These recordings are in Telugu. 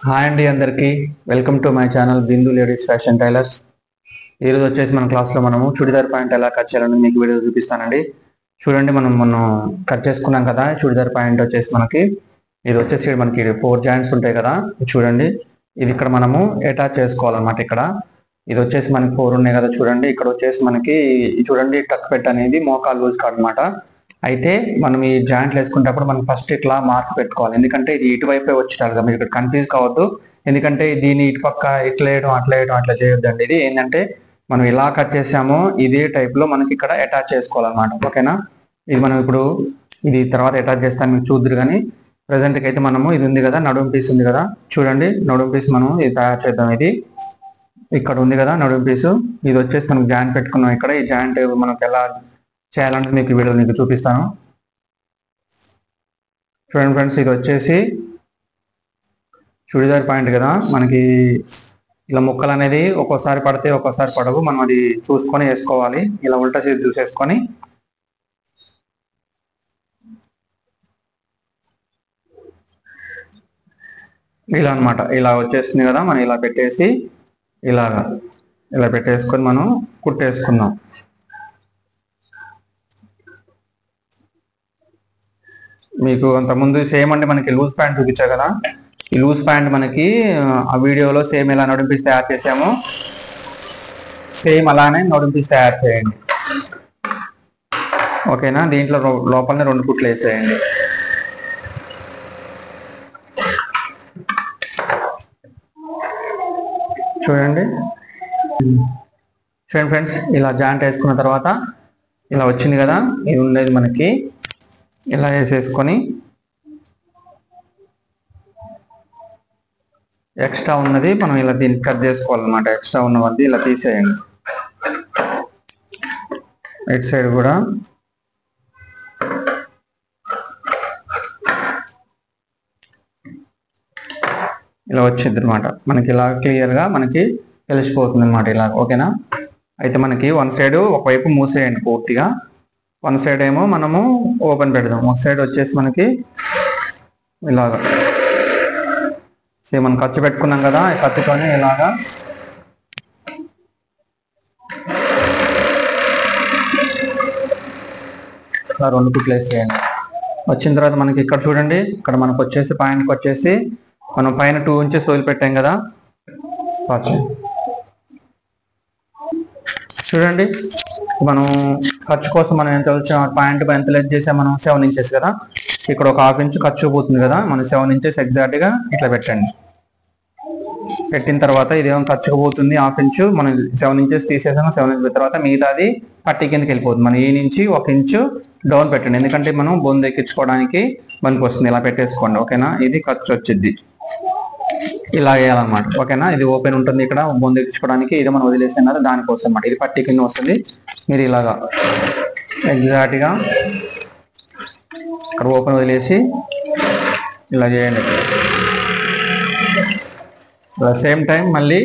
హాయ్ అండి అందరికీ welcome to my channel Bindu ladies fashion tailors. ఈరోజు వచ్చేసి మన క్లాస్లో మనము చుడిదార్ ప్యాంట్ ఎలా కట్ చేయాలని మీకు వీడియో చూపిస్తానండి. చూడండి, మనం కట్ చేసుకున్నాం కదా. చుడిదార్ ప్యాంట్ వచ్చేసి ఇది వచ్చేసి మనకి 4 జాయింట్స్ ఉంటాయి కదా. చూడండి, ఇది ఇక్కడ మనము అటాచ్ చేసుకోవాలన్నమాట. ఇక్కడ ఇది వచ్చేసి మనకి 4 ఉన్నాయి కదా. చూడండి, ఇక్కడ వచ్చేసి మనకి చూడండి టక్ పెట్ అనేది మోకాలు లూజ్ కాదనమాట. అయితే మనం ఈ జాయింట్లు వేసుకునేటప్పుడు మనం ఫస్ట్ ఇట్లా మార్క్ పెట్టుకోవాలి. ఎందుకంటే ఇది ఇటువైపే వచ్చేటారు, మీరు ఇక్కడ కన్ఫ్యూజ్ కావద్దు. ఎందుకంటే దీన్ని ఇటు పక్క ఇట్లా వేయడం అట్లా చేయొద్దండి. ఇది ఏంటంటే మనం ఇలా కట్ చేసామో ఇదే టైప్ లో మనకి ఇక్కడ అటాచ్ చేసుకోవాలన్నమాట. ఓకేనా, ఇది మనం ఇప్పుడు ఇది తర్వాత అటాచ్ చేస్తాను, మీకు చూద్దరు. కానీ ప్రజెంట్కి అయితే మనము ఇది ఉంది కదా, నడుము పీస్ ఉంది కదా. చూడండి, నడుము పీస్ మనం ఇది తయారు చేద్దాం. ఇది ఇక్కడ ఉంది కదా నడుము పీసు. ఇది వచ్చేసి మనం జాయింట్ పెట్టుకున్నాం. ఇక్కడ ఈ జాయింట్ మనకు ఎలా చేయాలంటే మీకు వీడియో మీకు చూపిస్తాను. చూడండి ఫ్రెండ్స్, ఇది వచ్చేసి చుడిదార్ పాయింట్ కదా. మనకి ఇలా ముక్కలు అనేది ఒక్కోసారి పడితే ఒక్కోసారి పడవు. మనం అది చూసుకొని వేసుకోవాలి. ఇలా ఉల్టా సీట్ చూసేసుకొని ఇలా అనమాట. ఇలా వచ్చేస్తుంది కదా, మనం ఇలా పెట్టేసి ఇలా పెట్టేసుకొని మనం కుట్టేసుకుందాం. మీకు అంతకుముందు సేమ్ అంటే మనకి లూజ్ ప్యాంట్ చూపించా కదా. ఈ లూజ్ ప్యాంట్ మనకి ఆ వీడియోలో సేమ్ ఎలా నడుంపీస్ తయారు చేసామో సేమ్ అలానే నడుంపీస్ తయారు చేయండి. ఓకేనా, దీంట్లో లోపలనే 2 కుట్లు వేసేయండి. చూడండి ఫ్రెండ్స్, ఇలా జాయింట్ వేసుకున్న తర్వాత ఇలా వచ్చింది కదా. ఇది ఉండేది మనకి ఇలా వేసేసుకొని ఎక్స్ట్రా ఉన్నది మనం ఇలా దీన్ని కట్ చేసుకోవాలన్నమాట. ఎక్స్ట్రా ఉన్నది ఇలా తీసేయండి. ఇటు సైడ్ కూడా ఇలా వచ్చింది అనమాట. మనకి ఇలా క్లియర్గా మనకి తెలిసిపోతుంది అనమాట. ఇలా ఓకేనా. అయితే మనకి వన్ సైడ్ ఒకవైపు మూసేయండి పూర్తిగా. వన్ సైడ్ ఏమో మనము ఓపెన్ పెడదాం. ఒక సైడ్ వచ్చేసి మనకి ఇలాగా సేమ్ మనం ఖర్చు పెట్టుకున్నాం కదా, ఈ కత్తితోనే ఇలాగా ఇలా 2 కుట్లు వేసేయండి. వచ్చిన తర్వాత మనకి ఇక్కడ చూడండి, ఇక్కడ మనకు వచ్చేసి పాయింట్కి వచ్చేసి మనం పైన 2 ఇంచెస్ వదిలిపెట్టాం కదా. చూడండి, మనం ఖర్చు కోసం మనం ఎంత వచ్చాం, పాయింట్ ఎంత లెస్ చేసాం మనం 7 ఇంచెస్ కదా. ఇక్కడ ఒక 1/2 ఇంచు ఖర్చు పోతుంది కదా. మనం 7 ఇంచెస్ ఎగ్జాక్ట్గా ఇట్లా పెట్టండి. పెట్టిన తర్వాత ఇదేమో ఖర్చుకు పోతుంది 1/2 ఇంచు. మనం 7 ఇంచెస్ తీసేసాము. 7 ఇంచెస్ తర్వాత మిగతాది పట్టి కిందకి వెళ్ళిపోతుంది. మనం ఈ నుంచి 1 ఇంచు డౌన్ పెట్టండి. ఎందుకంటే మనం బొందు ఎక్కించుకోవడానికి మనకు వస్తుంది. ఇలా పెట్టేసుకోండి. ఓకేనా, ఇది ఖర్చు వచ్చింది. ఇలా వేయాలన్నమాట. ఓకేనా, ఇది ఓపెన్ ఉంటుంది ఇక్కడ బొందు ఎక్కించుకోవడానికి. ఇది మనం వదిలేసినారు దానికోసం అన్నమాట. ఇది పట్టి కింద వస్తుంది. మీరు ఇలాగా ఎగ్జాక్ట్గా ఇక్కడ ఓపెన్ వదిలేసి ఇలా చేయండి. ఇలా సేమ్ టైం మళ్ళీ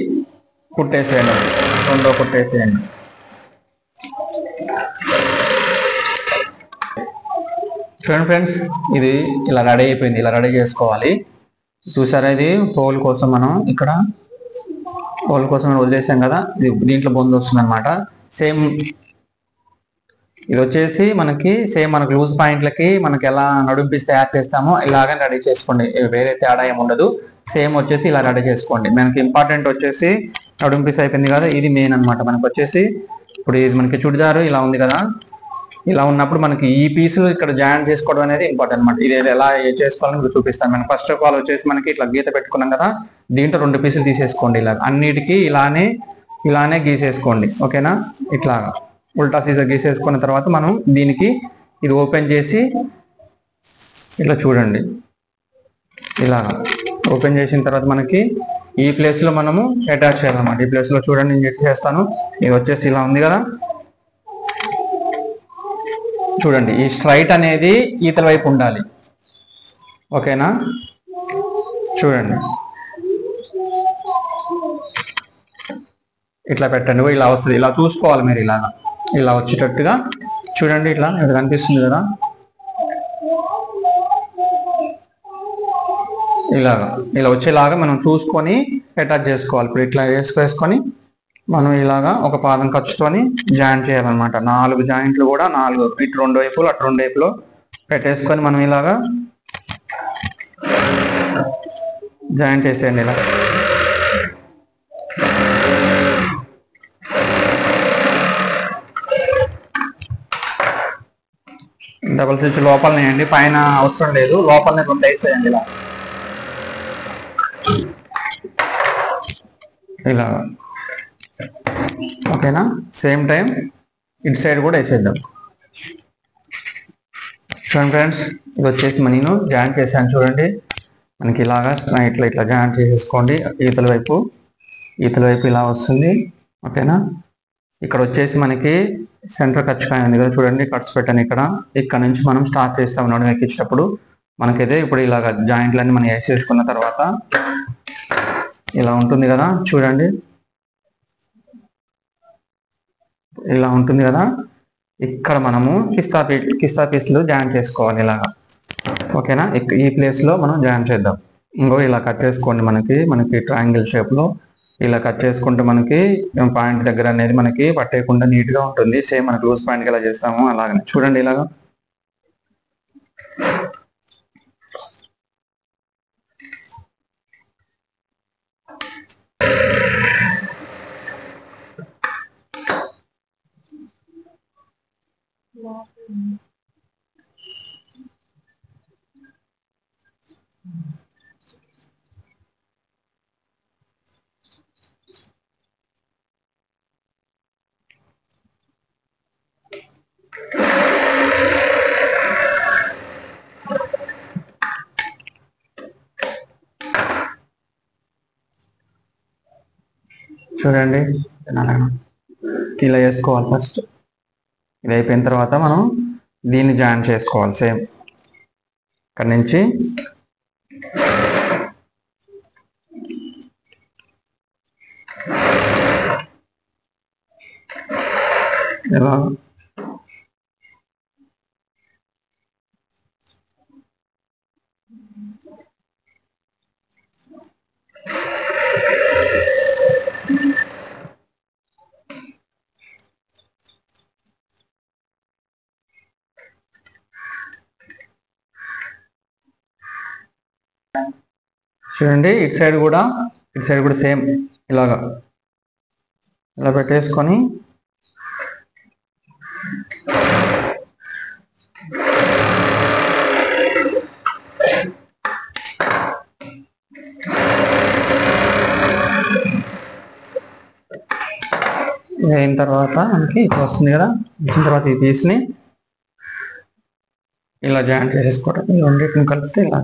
కుట్టేసేయండి. 2వ కుట్టేసేయండి. చూడండి ఫ్రెండ్స్, ఇది ఇలా రెడీ అయిపోయింది. ఇలా రెడీ చేసుకోవాలి. చూసారా, ఇది హోల్ కోసం మనం ఇక్కడ హోల్ కోసం వదిలేసాం కదా. ఇది దీంట్లో బొందు వస్తుంది అనమాట. సేమ్ ఇది వచ్చేసి మనకి సేమ్ మనకు లూజ్ పాయింట్లకి మనకి ఎలా నడుంపీస్ తయారు చేస్తామో ఇలాగే రెడీ చేసుకోండి. వేరే తేడా ఏమి ఉండదు. సేమ్ వచ్చేసి ఇలా రెడీ చేసుకోండి. మనకి ఇంపార్టెంట్ వచ్చేసి నడుంపీస్ అయిపోయింది కదా, ఇది మెయిన్ అనమాట. మనకు వచ్చేసి ఇప్పుడు ఇది మనకి చుడిదారు ఇలా ఉంది కదా. ఇలా ఉన్నప్పుడు మనకి ఈ పీసులు ఇక్కడ జాయిన్ చేసుకోవడం అనేది ఇంపార్టెంట్ అనమాట. ఇది ఎలా చేసుకోవాలని మీకు చూపిస్తాను. మనం ఫస్ట్ ఆఫ్ ఆల్ వచ్చేసి మనకి ఇట్లా గీత పెట్టుకున్నాం కదా, దీంట్లో 2 పీసులు తీసేసుకోండి. ఇలా అన్నిటికీ ఇలానే గీసేసుకోండి. ఓకేనా, ఇట్లాగా ఉల్టా సీజర్ గీసేసుకున్న తర్వాత మనం దీనికి ఇది ఓపెన్ చేసి ఇట్లా చూడండి. ఇలాగా ఓపెన్ చేసిన తర్వాత మనకి ఈ ప్లేస్లో మనము అటాచ్ చేయాలన్నమాట. ఈ ప్లేస్లో చూడండి, నేను ఎట్ చేస్తాను. ఇది వచ్చేసి ఇలా ఉంది కదా. చూడండి, ఈ స్ట్రైట్ అనేది ఈతల వైపు ఉండాలి. ఓకేనా, చూడండి ఇట్లా పెట్టండి. ఇలా వస్తుంది. ఇలా చూసుకోవాలి మీరు. ఇలా వచ్చేటట్టుగా చూడండి. ఇట్లా ఇక్కడ కనిపిస్తుంది కదా. ఇలాగా ఇలా వచ్చేలాగా మనం చూసుకొని అటాచ్ చేసుకోవాలి. ఇప్పుడు ఇట్లా వేసుకొని మనం ఇలాగా ఒక పాదం ఖర్చుతోని జాయింట్ చేయాలన్నమాట. 4 జాయింట్లు కూడా 4 ఇటు 2 వైపులు అటు 2 వైపులో పెట్టేసుకొని మనం ఇలాగా జాయింట్ వేసేయండి. ఇలా డబుల్ స్విచ్ లోపలనే అండి, పైన అవసరం లేదు. లోపలనే 2 వేసేయండి ఇలా ఓకేనా. సేమ్ టైం ఇటు సైడ్ కూడా వేసేద్దాం. చూడండి ఫ్రెండ్స్, ఇది వచ్చేసి నేను జాయింట్ చేశాను. చూడండి మనకి ఇలాగా ఇట్లా జాయింట్ చేసేసుకోండి. ఈతల వైపు ఇలా వస్తుంది. ఓకేనా. ఇక్కడ వచ్చేసి మనకి సెంటర్ ఖర్చుకాయ ఉంది కదా, చూడండి కట్స్ పెట్టాను. ఇక్కడ నుంచి మనం స్టార్ట్ చేస్తాం నడుము ఎక్కించేటప్పుడు. మనకైతే ఇప్పుడు ఇలాగ జాయింట్లన్నీ మనం వేసేసుకున్న తర్వాత ఇలా ఉంటుంది కదా, చూడండి ఇలా ఉంటుంది కదా. ఇక్కడ మనము కిస్తా పీస్లు జాయిన్ చేసుకోవాలి ఇలాగా. ఓకేనా. ఈ ప్లేస్లో మనం జాయిన్ చేద్దాం. ఇంకో ఇలా కట్ చేసుకోండి. మనకి ట్రయాంగిల్ షేప్లో ఇలా కట్ చేసుకుంటే మనకి పాయింట్ దగ్గర అనేది మనకి పట్టేయకుండా నీట్గా ఉంటుంది. సేమ్ మనకి లూజ్ పాయింట్కి ఎలా చేస్తాము అలాగనే చూడండి ఇలాగా. చూడండి ఇలా వేసుకోవాలి. ఫస్ట్ ఇది అయిపోయిన తర్వాత మనం దీన్ని జాయిన్ చేసుకోవాలి. సేమ్ ఇక్కడ నుంచి ఇలా చూడండి. ఇటు సైడ్ కూడా సేమ్ ఇలా పెట్టేసుకొని అయిన తర్వాత మనకి ఇట్లా వస్తుంది కదా. వచ్చిన తర్వాత ఈ పీస్ని ఇలా జాయింట్ చేసేసుకోవడం. ఈ రెండింటిని కలిపితే ఇలా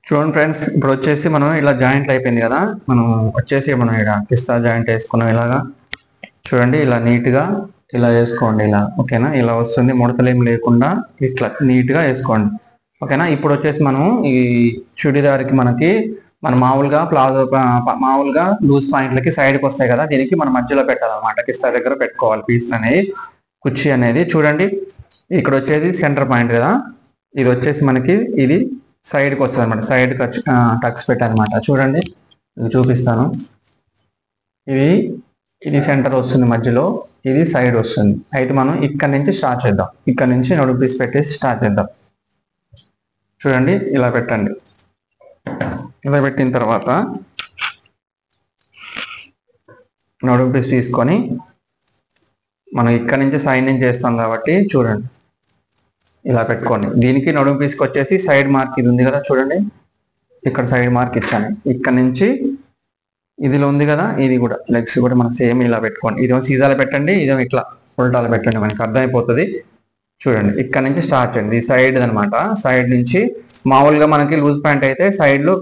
చూడండి ఫ్రెండ్స్. ఇప్పుడు వచ్చేసి మనం ఇలా జాయింట్లు అయిపోయింది కదా. మనం ఇక్కడ పిస్తా జాయింట్ వేసుకున్నాం ఇలాగా. చూడండి ఇలా నీట్గా ఇలా వేసుకోండి ఇలా. ఓకేనా. ఇలా వస్తుంది, ముడతలు ఏం లేకుండా ఇట్లా నీట్గా వేసుకోండి. ఓకేనా. ఇప్పుడు వచ్చేసి మనం ఈ చుడిదార్కి మన మామూలుగా ప్లాజో మామూలుగా లూజ్ పాయింట్లకి సైడ్కి వస్తాయి కదా, దీనికి మనం మధ్యలో పెట్టాలన్నమాట. కిస్తా దగ్గర పెట్టుకోవాలి పీస్ అనేది, కుర్చీ అనేది. చూడండి ఇక్కడ వచ్చేది సెంటర్ పాయింట్ కదా. ఇది వచ్చేసి మనకి ఇది సైడ్కి వస్తుంది అనమాట. సైడ్ టక్స్ పెట్టాలన్నమాట. చూడండి ఇది చూపిస్తాను. ఇది సెంటర్ వస్తుంది మధ్యలో, ఇది సైడ్ వస్తుంది. అయితే మనం ఇక్కడ నుంచి స్టార్ట్ చేద్దాం. ఇక్కడ నుంచి నడుము పీస్ పెట్టేసి స్టార్ట్ చేద్దాం. చూడండి ఇలా పెట్టండి. ఇలా పెట్టిన తర్వాత నడుము పీస్ తీసుకొని మనం ఇక్కడ నుంచి సైడ్ నుంచి చేస్తాం కాబట్టి చూడండి ఇలా పెట్టుకోండి. దీనికి నడుము పీస్కి వచ్చేసి సైడ్ మార్క్ ఇది ఉంది కదా, చూడండి ఇక్కడ సైడ్ మార్క్ ఇచ్చాను. ఇక్కడ నుంచి ఇదిలో ఉంది కదా, ఇది కూడా లెగ్స్ కూడా మనం సేమ్ ఇలా పెట్టుకోండి. ఇదేమో సీజాలో పెట్టండి, ఇదేమో ఇట్లా ఉల్టాలో పెట్టండి, మనకి అర్థమైపోతుంది. చూడండి ఇక్కడ నుంచి స్టార్ట్ చేయండి. ఇది సైడ్ అనమాట. సైడ్ నుంచి మామూలుగా మనకి లూజ్ ప్యాంట్ అయితే సైడ్లో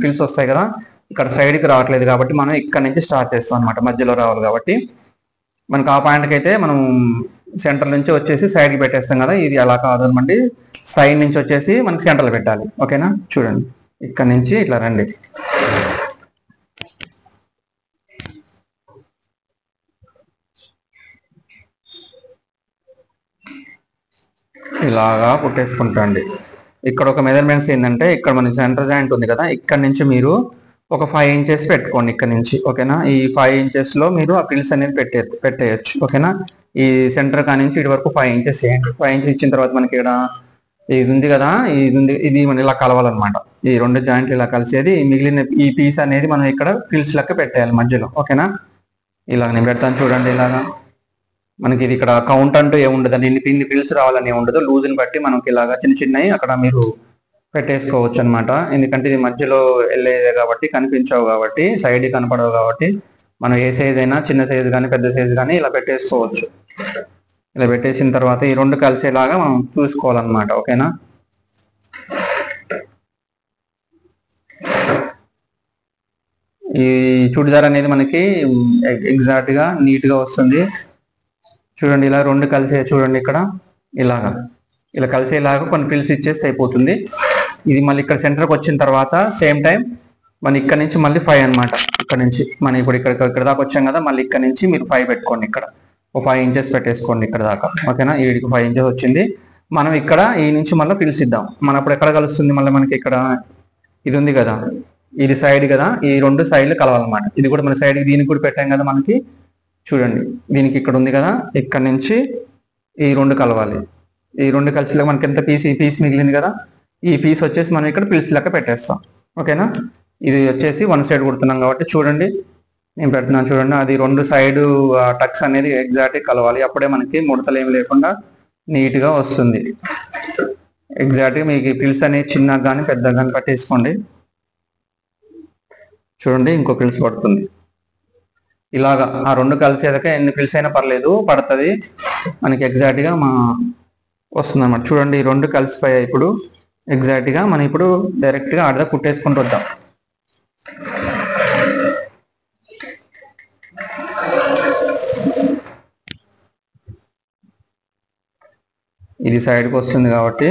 ఫిల్స్ వస్తాయి కదా, ఇక్కడ సైడ్కి రావట్లేదు కాబట్టి మనం ఇక్కడ నుంచి స్టార్ట్ చేస్తాం అనమాట. మధ్యలో రావాలి కాబట్టి మనకు ఆ పాయింట్కి అయితే మనం సెంటర్ నుంచి వచ్చేసి సైడ్కి పెట్టేస్తాం కదా, ఇది అలా కాదనమాట. సైడ్ నుంచి వచ్చేసి మనకి సెంటర్లో పెట్టాలి. ఓకేనా, చూడండి ఇక్కడ నుంచి ఇట్లా రండి. ఇలాగా కుట్టేసుకుంటండి. ఇక్కడ ఒక మెజర్మెంట్స్ ఏంటంటే, ఇక్కడ మనకి సెంటర్ జాయింట్ ఉంది కదా, ఇక్కడ నుంచి మీరు ఒక 5 ఇంచెస్ పెట్టుకోండి ఇక్కడ నుంచి. ఓకేనా, ఈ 5 ఇంచెస్ లో మీరు ఆ పిల్స్ అనేది పెట్టేయచ్చు. ఓకేనా, ఈ సెంటర్ కా నుంచి ఇటు వరకు 5 ఇంచెస్ వేయండి. 5 ఇంచెస్ ఇచ్చిన తర్వాత మనకి ఇక్కడ ఇది ఉంది కదా, ఇది మనం ఇలా కలవాలన్నమాట. ఈ 2 జాయింట్లు ఇలా కలిసేది, మిగిలిన ఈ పీస్ అనేది మనం ఇక్కడ పిల్స్ లెక్క పెట్టేయాలి మధ్యలో. ఓకేనా, ఇలాగ నేను పెడతాను చూడండి. ఇలాగా మనకి ఇది ఇక్కడ కౌంట్ అంటూ ఏముండదు, ఇన్ని పిల్స్ రావాలని ఏముండదు. లూజ్ని బట్టి మనకి ఇలాగా చిన్న చిన్నవి అక్కడ మీరు పెట్టేసుకోవచ్చు అనమాట. ఎందుకంటే ఇది మధ్యలో వెళ్ళేదే కాబట్టి, కనిపించవు కాబట్టి, సైడ్ కనపడవు కాబట్టి, మనం ఏ సైజ్ అయినా చిన్న సైజు కానీ పెద్ద సైజు కానీ ఇలా పెట్టేసుకోవచ్చు. ఇలా పెట్టేసిన తర్వాత ఈ 2 కలిసేలాగా మనం చూసుకోవాలన్నమాట. ఓకేనా, ఈ చుడిదార్ అనేది మనకి ఎగ్జాక్ట్ గా నీట్ గా వస్తుంది. చూడండి ఇలా 2 కలిసే, చూడండి ఇక్కడ ఇలా కలిసేలాగా కొన్ని పిల్స్ ఇచ్చేస్తే అయిపోతుంది. ఇది మళ్ళీ ఇక్కడ సెంటర్కి వచ్చిన తర్వాత సేమ్ టైం మన ఇక్కడ నుంచి మళ్ళీ 5 అనమాట. ఇక్కడ నుంచి మనం ఇప్పుడు ఇక్కడ దాకా వచ్చాం కదా, మళ్ళీ ఇక్కడ నుంచి మీరు 5 పెట్టుకోండి. ఇక్కడ ఒక 5 ఇంచెస్ పెట్టేసుకోండి ఇక్కడ దాకా. ఓకేనా, వీడికి 5 ఇంచెస్ వచ్చింది. మనం ఇక్కడ ఈ నుంచి మళ్ళీ పిల్స్ ఇద్దాం. మనం అప్పుడు ఎక్కడ కలుస్తుంది, మళ్ళీ మనకి ఇక్కడ ఇది ఉంది కదా, ఇది సైడ్ కదా, ఈ 2 సైడ్లు కలవాలన్నమాట. ఇది కూడా మన సైడ్కి దీనికి కూడా పెట్టాం కదా మనకి. చూడండి దీనికి ఇక్కడ ఉంది కదా, ఇక్కడ నుంచి ఈ 2 కలవాలి. ఈ 2 కలిసిలో మనకి ఎంత ఈ పీస్ మిగిలింది కదా, ఈ పీస్ వచ్చేసి మనం ఇక్కడ పిల్స్ లెక్క పెట్టేస్తాం. ఓకేనా, ఇది వచ్చేసి 1 సైడ్ కుడుతున్నాం కాబట్టి చూడండి నేను పెడుతున్నాను చూడండి. అది 2 సైడ్ టక్స్ అనేది ఎగ్జాక్ట్గా కలవాలి. అప్పుడే మనకి ముడతలు ఏమి లేకుండా నీట్గా వస్తుంది. ఎగ్జాక్ట్గా మీకు పిల్స్ అనేది చిన్నగా కానీ పెద్దగా కానీ పట్టేసుకోండి. చూడండి ఇంకో పిల్స్ పడుతుంది. ఇలాగా ఆ 2 కలిసేదాకా ఎన్ని పిల్స్ అయినా పర్లేదు, పడుతుంది మనకి ఎగ్జాక్ట్గా వస్తుంది అన్నమాట. చూడండి ఈ 2 కలిసిపోయాయి. ఇప్పుడు ఎగ్జాక్ట్గా మనం ఇప్పుడు డైరెక్ట్గా ఆడదా కుట్టేసుకుంటూ వద్దాం. ఇది సైడ్కి వస్తుంది కాబట్టి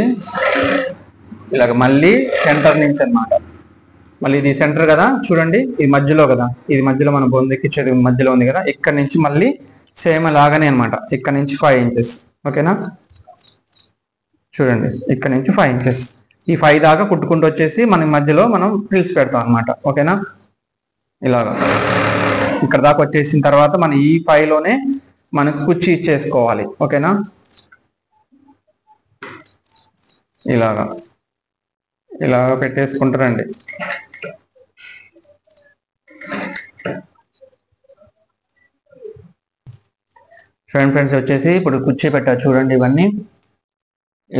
ఇలాగ మళ్ళీ సెంటర్ నుంచి అనమాట. మళ్ళీ ఇది సెంటర్ కదా, చూడండి ఇది మధ్యలో కదా, ఇది మధ్యలో మన బొందెక్కిచ్చేది మధ్యలో ఉంది కదా, ఇక్కడ నుంచి మళ్ళీ సేమ్ లాగానే అనమాట. ఇక్కడ నుంచి 5 ఇంచెస్. ఓకేనా, చూడండి ఇక్కడ నుంచి 5 ఇంచెస్, ఈ 5 దాకా కుట్టుకుంటూ వచ్చేసి మన మధ్యలో మనం పిల్స్ పెడతాం అనమాట. ఓకేనా, ఇలాగా ఇక్కడ దాకా వచ్చేసిన తర్వాత మనం ఈ 5లోనే మనకు కుర్చీ ఇచ్చేసుకోవాలి. ఓకేనా, ఇలాగా పెట్టేసుకుంటారండి. ఫ్రెండ్స్ వచ్చేసి ఇప్పుడు కుర్చీ పెట్టా చూడండి. ఇవన్నీ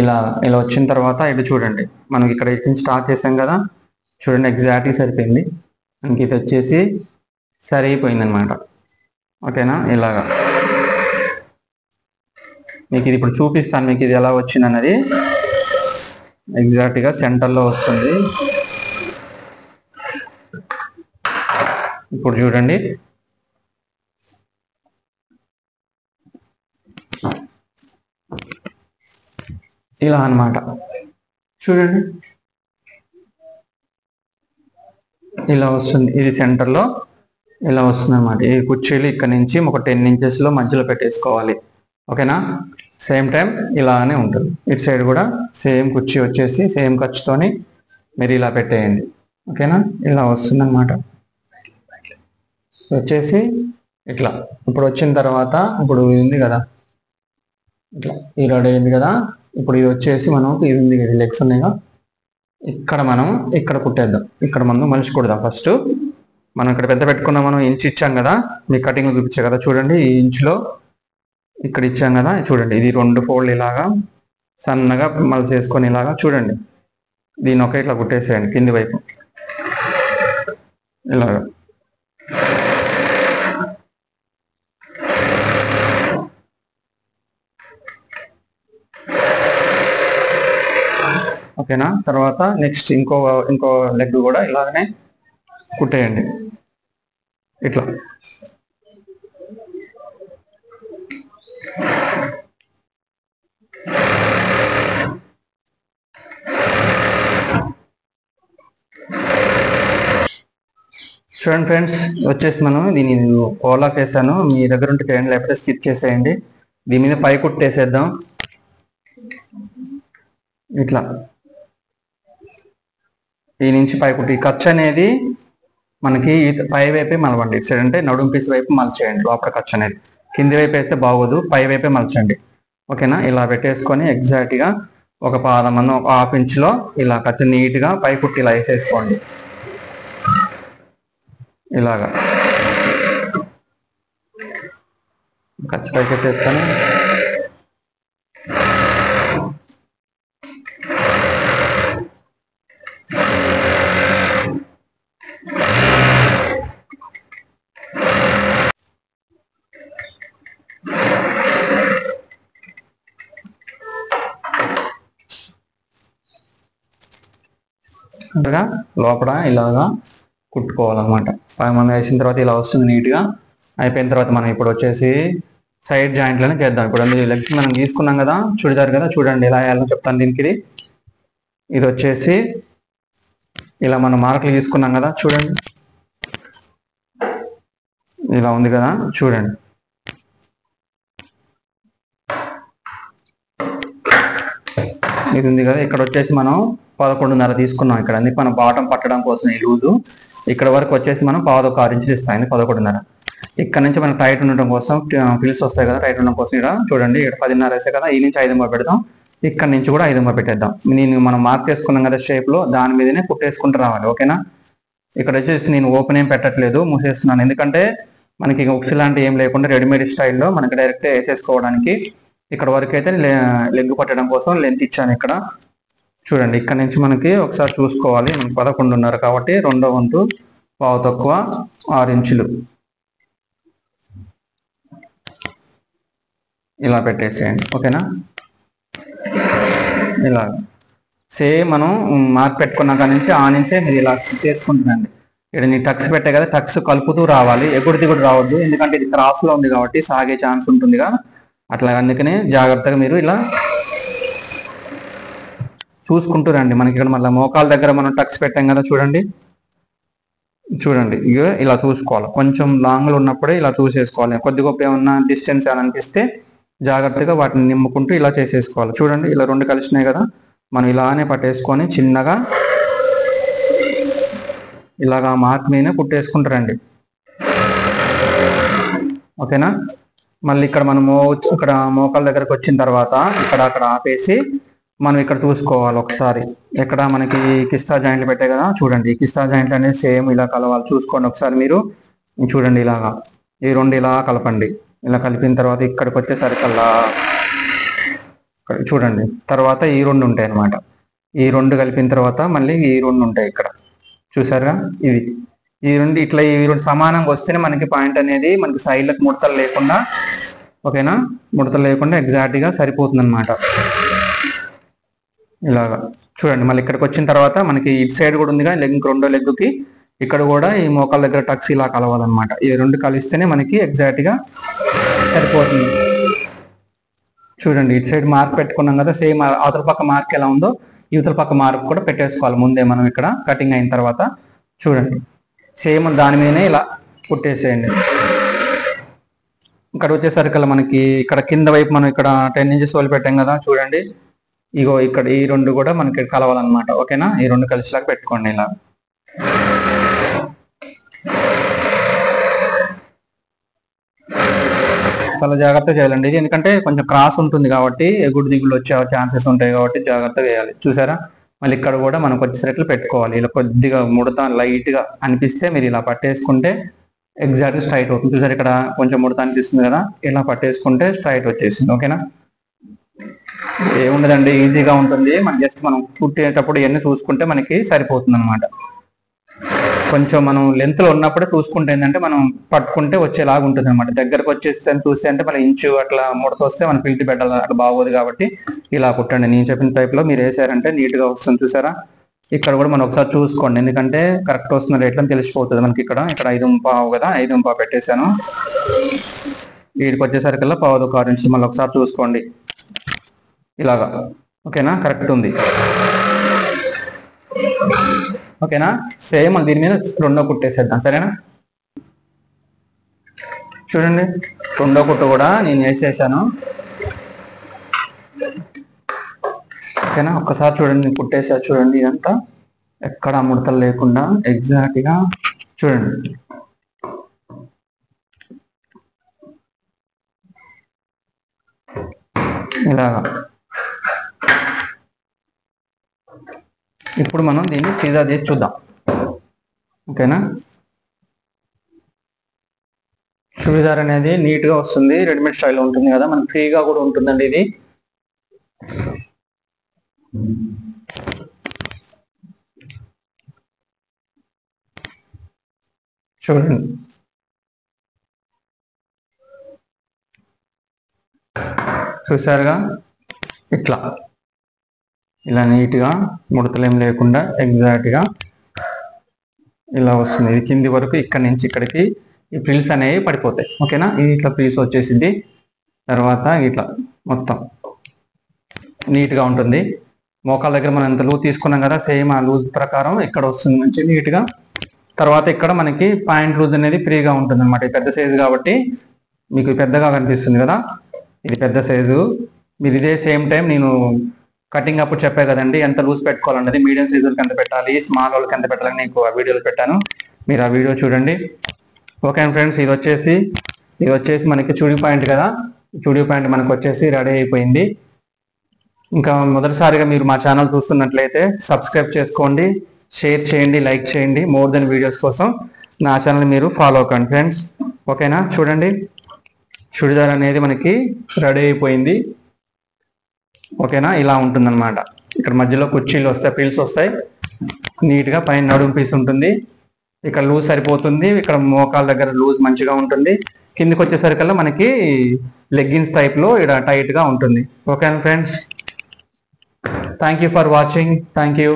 ఇలా వచ్చిన తర్వాత ఇది చూడండి, మనం ఇక్కడ స్టార్ట్ చేసాం కదా, చూడండి ఎగ్జాక్ట్లీ సరిపోయింది. మనకి ఇది వచ్చేసి సరిపోయింది అనమాట. ఓకేనా, ఇలాగా మీకు ఇది ఇప్పుడు చూపిస్తాను, మీకు ఇది ఎలా వచ్చింది అన్నది. ఎగ్జాక్ట్గా సెంటర్లో వస్తుంది. ఇప్పుడు చూడండి ఇలా అన్నమాట. చూడండి ఇలా వస్తుంది, ఇది సెంటర్లో ఇలా వస్తుంది అనమాట. ఈ కుర్చీలు ఇక్కడ నుంచి ఒక 10 ఇంచెస్లో మధ్యలో పెట్టేసుకోవాలి. ఓకేనా, సేమ్ టైం ఇలానే ఉంటుంది. ఇటు సైడ్ కూడా సేమ్ కుర్చీ వచ్చేసి సేమ్ ఖర్చుతోని మీరు ఇలా పెట్టేయండి. ఓకేనా, ఇలా వస్తుంది అనమాట. వచ్చేసి ఇట్లా ఇప్పుడు వచ్చిన తర్వాత ఇప్పుడు ఇది ఉంది కదా, ఇట్లా ఈ రెడీ అయింది కదా. ఇప్పుడు ఇది వచ్చేసి మనం ఇది ఉంది కదా, లెగ్స్ ఉన్నాయిగా, ఇక్కడ మనం ఇక్కడ కుట్టేద్దాం. ఇక్కడ మనం మనిషి కుడదాం. ఫస్ట్ మనం ఇక్కడ పెద్ద పెట్టుకున్నాం, మనం ఇంచు ఇచ్చాం కదా, మీ కటింగ్ చూపించా కదా, చూడండి ఈ ఇంచులో ఇక్కడ ఇచ్చాం కదా, చూడండి ఇది 2 ఫోల్డ్ ఇలాగా సన్నగా మళ్ళీ చేసుకొని ఇలాగా చూడండి, దీన్ని ఒక ఇట్లా కుట్టేసేయండి కింది వైపు ఇలాగా. ఓకేనా, తర్వాత నెక్స్ట్ ఇంకో లెగ్ కూడా ఇలాగనే కుట్టేయండి ఇట్లా. చూడండి ఫ్రెండ్స్, వచ్చేసి మనం దీన్ని ఓవర్లాక్ వేసాను. మీ దగ్గర ఉంటే చేయండి, లేకపోతే స్కిప్ చేసేయండి. దీని మీద పై కుట్టు వేసేద్దాం. ఇట్లా ఈ నుంచి పై కుట్టు. ఈ ఖర్చు అనేది మనకి పై వైపే మలవండి. ఇటు సైడ్ అంటే నడుము పీస్ వైపు మలచేయండి. లోపల ఖర్చు అనేది కింది వైపు వేస్తే బాగోదు, పై వైపే మలచండి. ఓకేనా? ఇలా పెట్టేసుకొని ఎగ్జాక్ట్గా ఒక పాదమందం, ఒక హాఫ్ ఇంచ్లో ఇలా ఖర్చు నీట్గా పై కుట్టు ఇలా వేసేసుకోండి. ఇలాగా ఖర్చు పైకి పెట్టేసుకొని లోపల ఇలాగా కుట్టుకోవాలన్నమాట. 10 మంది వేసిన తర్వాత ఇలా వస్తుంది నీట్గా. అయిపోయిన తర్వాత మనం ఇప్పుడు వచ్చేసి సైడ్ జాయింట్లను చేద్దాం. ఇప్పుడు అందులో లెగ్స్ మనం తీసుకున్నాం కదా, చుడిదార్ కదా, చూడండి ఎలా వేయాలో చెప్తాను. దీనికి ఇది వచ్చేసి ఇలా మనం మార్కులు తీసుకున్నాం కదా, చూడండి ఇలా ఉంది కదా, చూడండి ఇది ఉంది కదా. ఇక్కడ వచ్చేసి మనం 11.5 తీసుకున్నాం. ఇక్కడ అందుకే మనం బాటం పట్టడం కోసం ఈ లూజు. ఇక్కడ వరకు వచ్చేసి మనం 1.6 ఇంచులు ఇస్తాం. 11.5. ఇక్కడ నుంచి మనం టైట్ ఉండడం కోసం ఫిల్స్ వస్తాయి కదా, టైట్ ఉండడం కోసం ఇక్కడ చూడండి, ఇక్కడ 10.5 వేసాయి కదా, ఈ నుంచి 5 పెడదాం. ఇక్కడ నుంచి కూడా 5 పెట్టేద్దాం. మనం మార్క్ చేసుకున్నాం కదా షేప్ లో, దాని మీదనే కుట్టేసుకుంటూ రావాలి. ఓకేనా? ఇక్కడ వచ్చేసి నేను ఓపెన్ ఏం పెట్టట్లేదు, మూసేస్తున్నాను. ఎందుకంటే మనకి ఉక్స్ లాంటి ఏం లేకుండా రెడీమేడ్ స్టైల్లో మనకి డైరెక్ట్ వేసేసుకోవడానికి. ఇక్కడ వరకు అయితే లెగ్ పట్టడం కోసం లెంత్ ఇచ్చాను. ఇక్కడ చూడండి, ఇక్కడ నుంచి మనకి ఒకసారి చూసుకోవాలి. మనకి 11.5 కాబట్టి 2వ వంతు పావు తక్కువ 6 ఇంచులు ఇలా పెట్టేసేయండి. ఓకేనా? ఇలా సేమ్ మనం మార్క్ పెట్టుకున్నాక నుంచి ఆ నుంచే మీరు ఇలా చేసుకుంటున్నాండి. ఇక్కడ నీ టక్స్ పెట్టే కదా, టక్స్ కలుపుతూ రావాలి, ఎగుడు దిగుడు రావద్దు. ఎందుకంటే ఇది క్రాస్లో ఉంది కాబట్టి సాగే ఛాన్స్ ఉంటుందిగా, అట్లా. అందుకనే జాగ్రత్తగా మీరు ఇలా చూసుకుంటూ రండి. మనకి ఇక్కడ మళ్ళీ మోకాల దగ్గర మనం టక్స్ పెట్టాం కదా, చూడండి చూడండి ఇక ఇలా చూసుకోవాలి. కొంచెం లాంగ్లో ఉన్నప్పుడే ఇలా చూసేసుకోవాలి. కొద్ది గొప్ప ఏమన్నా డిస్టెన్స్ అని అనిపిస్తే జాగ్రత్తగా వాటిని నింపుకుంటూ ఇలా చేసేసుకోవాలి. చూడండి ఇలా 2 కలిసినాయి కదా, మనం ఇలానే పట్టేసుకొని చిన్నగా ఇలాగా మార్క్ మీద కుట్టేసుకుంటారండి. ఓకేనా? మళ్ళీ ఇక్కడ మనము ఇక్కడ మోకాల దగ్గరకు వచ్చిన తర్వాత అక్కడ ఆపేసి మనం ఇక్కడ చూసుకోవాలి ఒకసారి. ఎక్కడ మనకి కిస్తా జాయింట్లు పెట్టాయి కదా, చూడండి ఈ కిస్తా జాయింట్లు అనేది సేమ్ ఇలా కలవాలి. చూసుకోండి ఒకసారి మీరు. చూడండి ఇలాగా ఈ 2 ఇలా కలపండి. ఇలా కలిపిన తర్వాత ఇక్కడికి వచ్చేసరికల్లా చూడండి, తర్వాత ఈ 2 ఉంటాయి అన్నమాట. ఈ 2 కలిపిన తర్వాత మళ్ళీ ఈ 2 ఉంటాయి ఇక్కడ, చూసారుగా. ఈ 2 ఇట్లా ఈ 2 సమానంగా వస్తేనే మనకి పాయింట్ అనేది మనకి సైడ్లకు ముడతలు లేకుండా, ఓకేనా, ముడతలు లేకుండా ఎగ్జాక్ట్గా సరిపోతుంది అనమాట. ఇలాగా చూడండి. మళ్ళీ ఇక్కడికి వచ్చిన తర్వాత మనకి ఇటు సైడ్ కూడా ఉందిగా లెగ్, 2వ లెగ్కి ఇక్కడ కూడా ఈ మోకాల దగ్గర టక్స్ ఇలా కలవాలన్నమాట. ఈ 2 కలిస్తేనే మనకి ఎగ్జాక్ట్గా సరిపోతుంది. చూడండి ఇటు సైడ్ మార్క్ పెట్టుకున్నాం కదా, సేమ్ అవతల పక్క మార్క్ ఎలా ఉందో యువతల పక్క మార్క్ కూడా పెట్టేసుకోవాలి ముందే మనం ఇక్కడ కటింగ్ అయిన తర్వాత. చూడండి సేమ్ దాని మీదనే ఇలా కుట్టేసేయండి. ఇక్కడ వచ్చేసరికల్లా మనకి ఇక్కడ కింద వైపు మనం ఇక్కడ 10 ఇంచెస్ వదిలి పెట్టాం కదా, చూడండి ఇగో ఇక్కడ ఈ 2 కూడా మనకి కలవాలన్నమాట. ఓకేనా? ఈ 2 కలిసిలాగా పెట్టుకోండి ఇలా. చాలా జాగ్రత్తగా చేయాలండి ఇది, ఎందుకంటే కొంచెం క్రాస్ ఉంటుంది కాబట్టి ఎగుడు దిగులు వచ్చే ఛాన్సెస్ ఉంటాయి కాబట్టి జాగ్రత్తగా వేయాలి. చూసారా? మళ్ళీ ఇక్కడ కూడా మనం వచ్చేసరికి పెట్టుకోవాలి. ఇలా కొద్దిగా ముడత లైట్గా అనిపిస్తే మీరు ఇలా పట్టేసుకుంటే ఎగ్జాక్ట్గా స్ట్రైట్ అవుతుంది. చూసారు ఇక్కడ కొంచెం ముడత అనిపిస్తుంది కదా, ఇలా పట్టేసుకుంటే స్ట్రైట్ వచ్చేసింది. ఓకేనా? ఏముండదండి, ఈజీగా ఉంటుంది. మనం జస్ట్ మనం కుట్టేటప్పుడు ఇవన్నీ చూసుకుంటే మనకి సరిపోతుంది అనమాట. కొంచెం మనం లెంత్లో ఉన్నప్పుడే చూసుకుంటే ఏంటంటే మనం పట్టుకుంటే వచ్చేలాగా ఉంటుంది అనమాట. దగ్గరకు వచ్చేస్తే చూస్తే అంటే మళ్ళీ ఇంచు అట్లా ముడత వస్తే మనం పిల్టి పెట్టాలి, అట్లా బాగోదు. కాబట్టి ఇలా కుట్టండి. నేను చెప్పిన టైప్లో మీరు వేసారంటే నీట్గా వస్తుంది. చూసారా? ఇక్కడ కూడా మనం ఒకసారి చూసుకోండి, ఎందుకంటే కరెక్ట్ వస్తున్న రేట్లని తెలిసిపోతుంది మనకి. ఇక్కడ 5.5 కదా, 5.5 పెట్టేశాను. వీడికి వచ్చేసరికల్లా 1.6 ఇంచులు మళ్ళీ ఒకసారి చూసుకోండి. ఇలాగా. ఓకేనా, కరెక్ట్ ఉంది. ఓకేనా, సేమ్ దీని మీద రెండో కుట్టేసేద్దాం. సరేనా, చూడండి రెండో కుట్టు కూడా నేను వేసేసాను. ఓకేనా, ఒక్కసారి చూడండి కుట్టేసా. చూడండి ఇదంతా ఎక్కడ ముడతలు లేకుండా ఎగ్జాక్ట్గా చూడండి. ఇలాగా. ఇప్పుడు మనం దీన్ని సీదా చేసి చూద్దాం. ఓకేనా, చుడిదార్ అనేది నీట్గా వస్తుంది, రెడీమేడ్ స్టైల్లో ఉంటుంది కదా, మనకి ఫ్రీగా కూడా ఉంటుందండి ఇది. చూడండి చూసారుగా, ఇట్లా ఇలా నీట్గా ముడతలేం లేకుండా ఎగ్జాక్ట్గా ఇలా వస్తుంది. ఇది కింది వరకు ఇక్కడ నుంచి ఇక్కడికి ఈ ఫ్రిల్స్ అనేవి పడిపోతాయి. ఓకేనా, ఇది ఇట్లా ఫ్రిల్స్ వచ్చేసింది. తర్వాత ఇట్లా మొత్తం నీట్గా ఉంటుంది. మోకాల దగ్గర మనం ఎంత లూజ్ తీసుకున్నాం కదా, సేమ్ ఆ లూజ్ ప్రకారం ఇక్కడ వస్తుంది మంచి నీట్గా. తర్వాత ఇక్కడ మనకి పాయింట్ లూజ్ అనేది ఫ్రీగా ఉంటుంది అనమాట. పెద్ద సైజు కాబట్టి మీకు పెద్దగా కనిపిస్తుంది కదా, ఇది పెద్ద సైజు. మీరు ఇదే సేమ్ టైం నేను కటింగ్ అప్పుడు చెప్పే కదండి ఎంత లూజ్ పెట్టుకోవాలన్నది, మీడియం సైజు వాళ్ళకి ఎంత పెట్టాలి, స్మాల్ వాళ్ళకి ఎంత పెట్టాలని నీకు ఆ వీడియోలో పెట్టాను, మీరు ఆ వీడియో చూడండి. ఓకే ఫ్రెండ్స్, ఇది వచ్చేసి మనకి చూడి పాయింట్ కదా, చూడి పాయింట్ మనకు వచ్చేసి రెడీ అయిపోయింది. ఇంకా మొదటిసారిగా మీరు మా ఛానల్ చూస్తున్నట్లయితే సబ్స్క్రైబ్ చేసుకోండి, షేర్ చేయండి, లైక్ చేయండి. మోర్ దెన్ వీడియోస్ కోసం నా ఛానల్ మీరు ఫాలో అవ్వండి ఫ్రెండ్స్. ఓకేనా, చూడండి చుడిదార్ అనేది మనకి రెడీ అయిపోయింది. ఓకేనా, ఇలా ఉంటుందన్నమాట. ఇక్కడ మధ్యలో కుర్చీలు వస్తాయి, పిల్స్ వస్తాయి, నీట్గా పైన నడుము పీస్ ఉంటుంది, ఇక్కడ లూజ్ సరిపోతుంది, ఇక్కడ మోకాల దగ్గర లూజ్ మంచిగా ఉంటుంది, కిందికి వచ్చేసరికల్లా మనకి లెగ్గిన్స్ టైప్లో ఇక్కడ టైట్గా ఉంటుంది. ఓకేనా friends, thank you for watching. Thank you.